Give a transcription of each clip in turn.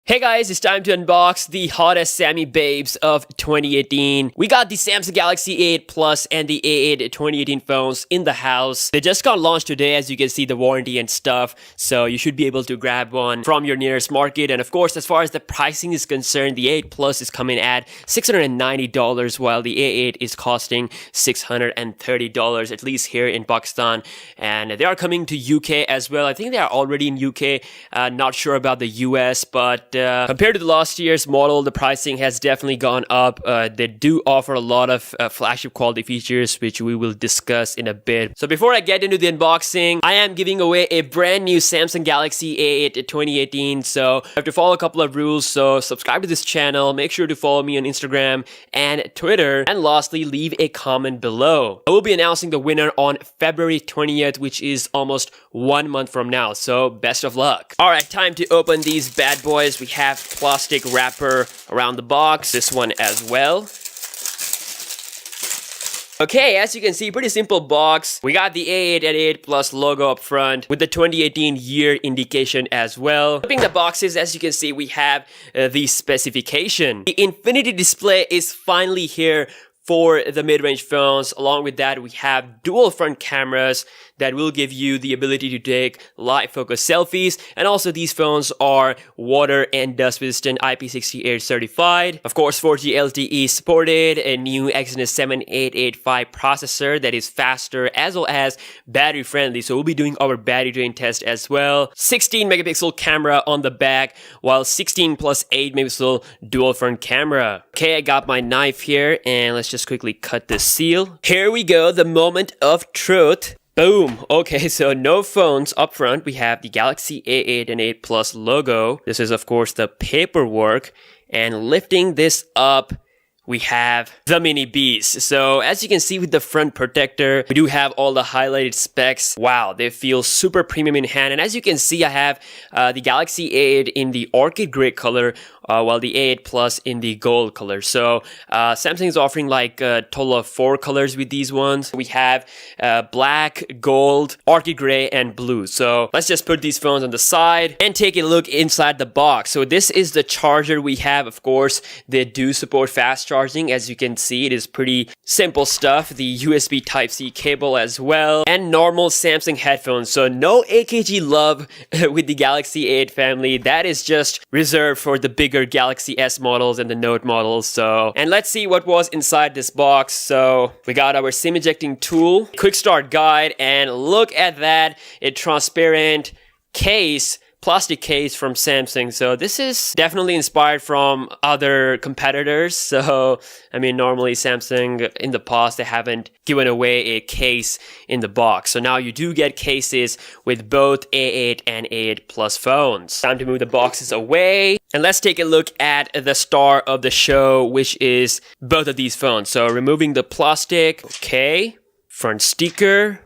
Hey guys, it's time to unbox the hottest Sammy babes of 2018. We got the Samsung Galaxy A8 Plus and the A8 2018 phones in the house. They just got launched today, as you can see the warranty and stuff, so you should be able to grab one from your nearest market. And of course, as far as the pricing is concerned, the A8 Plus is coming at $690 while the A8 is costing $630, at least here in Pakistan. And they are coming to UK as well. I think they are already in UK, not sure about the US, but compared to the last year's model, the pricing has definitely gone up. They do offer a lot of flagship quality features, which we will discuss in a bit. So before I get into the unboxing, I am giving away a brand new Samsung Galaxy A8 2018. So I have to follow a couple of rules. So subscribe to this channel, make sure to follow me on Instagram and Twitter, and lastly, leave a comment below. I will be announcing the winner on February 20th, which is almost 1 month from now. So best of luck. All right, time to open these bad boys. We have plastic wrapper around the box, this one as well. Okay, as you can see, pretty simple box. We got the A8 and A8 Plus logo up front with the 2018 year indication as well. Flipping the boxes, as you can see, we have the specification. The Infinity display is finally here for the mid-range phones. Along with that, we have dual front cameras that will give you the ability to take live focus selfies. And also these phones are water and dust resistant, IP68 certified. Of course, 4G LTE supported, a new Exynos 7885 processor that is faster as well as battery friendly. So we'll be doing our battery drain test as well. 16 megapixel camera on the back, while 16 plus 8 megapixel dual front camera. Okay, I got my knife here and let's just quickly cut the seal. Here we go, the moment of truth. Boom. Okay, so no phones up front. We have the Galaxy A8 and A8 Plus logo. This is, of course, the paperwork. And lifting this up, we have the mini beast. So as you can see with the front protector, we do have all the highlighted specs. Wow, they feel super premium in hand. And as you can see, I have the Galaxy A8 in the Orchid Grey color, while the A8 Plus in the gold color. So Samsung is offering like a total of 4 colors with these ones. We have black, gold, Orchid Grey, and blue. So let's just put these phones on the side and take a look inside the box. So this is the charger we have. Of course, they do support fast charging. As you can see, it is pretty simple stuff. The USB Type-C cable as well, and normal Samsung headphones. So no AKG love with the Galaxy A8 family. That is just reserved for the bigger Galaxy S models and the Note models. So, and let's see what was inside this box. So we got our SIM ejecting tool, quick start guide, and look at that, a transparent case, plastic case from Samsung. So this is definitely inspired from other competitors. So I mean, normally Samsung in the past, they haven't given away a case in the box. So now you do get cases with both A8 and A8 Plus phones. Time to move the boxes away. And let's take a look at the star of the show, which is both of these phones. So removing the plastic. Okay. Front sticker.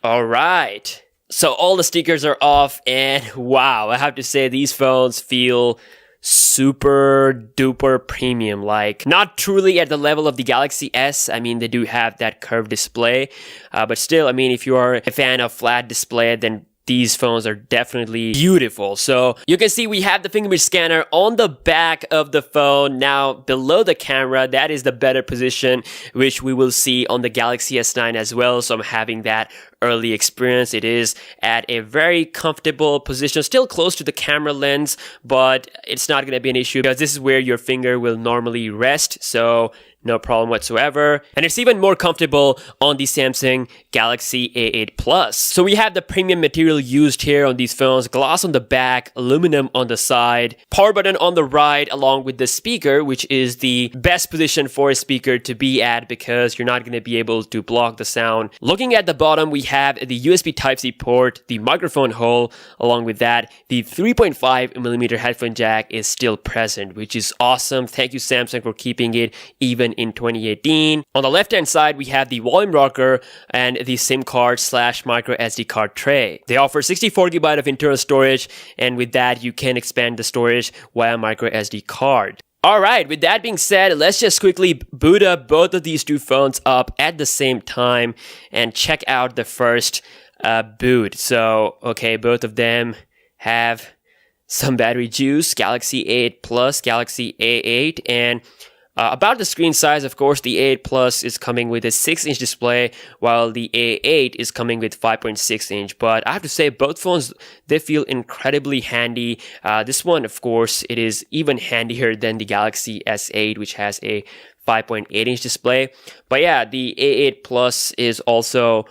All right. So all the stickers are off, and wow, I have to say these phones feel super duper premium. Like, not truly at the level of the Galaxy S. I mean, they do have that curved display, but still, I mean, if you are a fan of flat display, then these phones are definitely beautiful. So you can see we have the fingerprint scanner on the back of the phone. Now below the camera, that is the better position, which we will see on the Galaxy S9 as well. So I'm having that early experience. It is at a very comfortable position, still close to the camera lens, but it's not going to be an issue because this is where your finger will normally rest. So no problem whatsoever. And it's even more comfortable on the Samsung Galaxy A8 Plus. So we have the premium material used here on these phones, glass on the back, aluminum on the side, power button on the right, along with the speaker, which is the best position for a speaker to be at because you're not going to be able to block the sound. Looking at the bottom, we have the USB Type-C port, the microphone hole. Along with that, the 3.5mm headphone jack is still present, which is awesome. Thank you, Samsung, for keeping it even in 2018. On the left hand side, we have the volume rocker and the SIM card / micro SD card tray. They offer 64GB of internal storage, and with that you can expand the storage via micro SD card. Alright, with that being said, let's just quickly boot up both of these two phones up at the same time and check out the first boot. So okay, both of them have some battery juice, Galaxy A8 Plus, Galaxy A8, and about the screen size, of course, the A8 Plus is coming with a 6-inch display, while the A8 is coming with 5.6-inch. But I have to say, both phones, they feel incredibly handy. This one, of course, it is even handier than the Galaxy S8, which has a 5.8-inch display. But yeah, the A8 Plus is also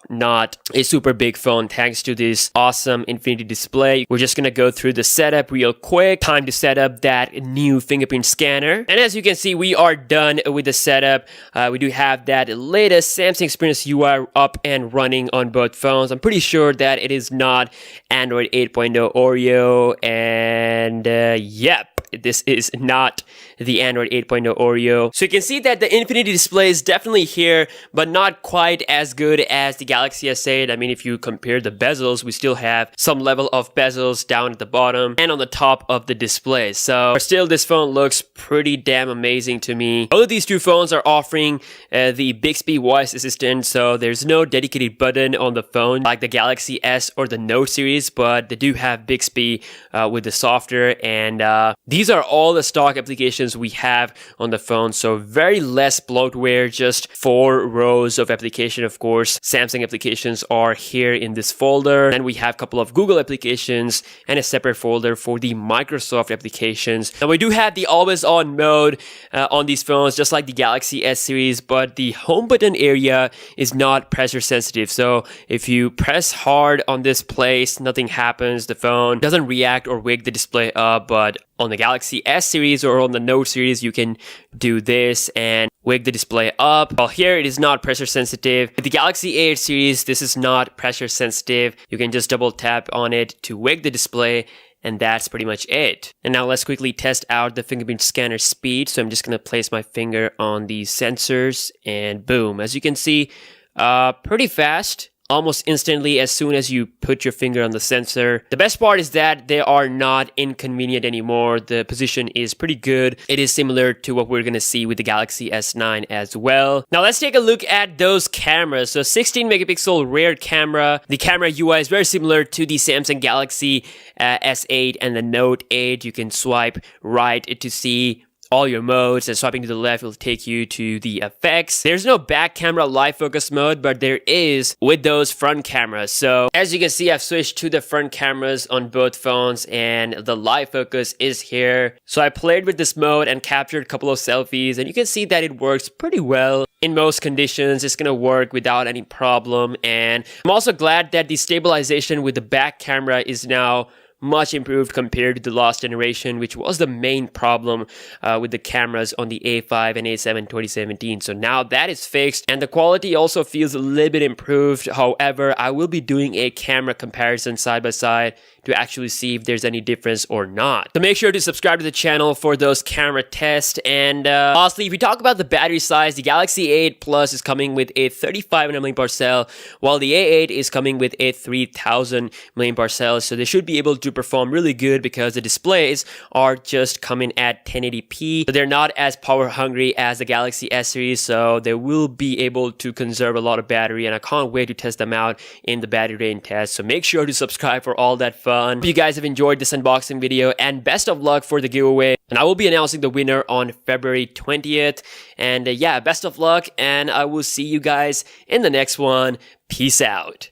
not a super big phone thanks to this awesome infinity display. We're just gonna go through the setup real quick. Time to set up that new fingerprint scanner. And as you can see, we are done with the setup. We do have that latest Samsung Experience UI up and running on both phones. I'm pretty sure that it is not Android 8.0 Oreo, and yep, this is not the Android 8.0 Oreo. So you can see that the infinity display is definitely here, but not quite as good as the Galaxy S8. I mean, if you compare the bezels, we still have some level of bezels down at the bottom and on the top of the display. So still, this phone looks pretty damn amazing to me. Both of these two phones are offering the Bixby voice assistant, so there's no dedicated button on the phone like the Galaxy S or the Note series, but they do have Bixby with the software, and these are all the stock applications we have on the phone. So very less bloatware, just 4 rows of application. Of course, Samsung applications are here in this folder. And we have a couple of Google applications and a separate folder for the Microsoft applications. Now we do have the always on mode on these phones, just like the Galaxy S series, but the home button area is not pressure sensitive. So if you press hard on this place, nothing happens. The phone doesn't react or wake the display up, but on the Galaxy S series or on the Note series, you can do this and wake the display up. Well, here it is not pressure sensitive. With the Galaxy A8 series, this is not pressure sensitive. You can just double tap on it to wake the display, and that's pretty much it. And now let's quickly test out the fingerprint scanner speed. So I'm just gonna place my finger on these sensors, and boom. As you can see, pretty fast. Almost instantly as soon as you put your finger on the sensor. The best part is that they are not inconvenient anymore. The position is pretty good. It is similar to what we're gonna see with the Galaxy S9 as well. Now let's take a look at those cameras. So 16 megapixel rear camera. The camera UI is very similar to the Samsung Galaxy S8 and the Note 8. You can swipe right to see all your modes, and swiping to the left will take you to the effects. There's no back camera live focus mode, but there is with those front cameras. So as you can see, I've switched to the front cameras on both phones, and the live focus is here. So I played with this mode and captured a couple of selfies, and you can see that it works pretty well. In most conditions, it's gonna work without any problem. And I'm also glad that the stabilization with the back camera is now much improved compared to the last generation, which was the main problem with the cameras on the A5 and A7 2017. So now that is fixed, and the quality also feels a little bit improved. However, I will be doing a camera comparison side by side to actually see if there's any difference or not. So make sure to subscribe to the channel for those camera tests. And lastly, if we talk about the battery size, the Galaxy A8 Plus is coming with a 3500 mAh cell, while the A8 is coming with a 3000 mAh cell. So they should be able to perform really good because the displays are just coming at 1080p. So they're not as power hungry as the Galaxy S series, so they will be able to conserve a lot of battery, and I can't wait to test them out in the battery drain test. So make sure to subscribe for all that fun. Hope you guys have enjoyed this unboxing video, and best of luck for the giveaway. And I will be announcing the winner on February 20th. And yeah, best of luck, and I will see you guys in the next one. Peace out.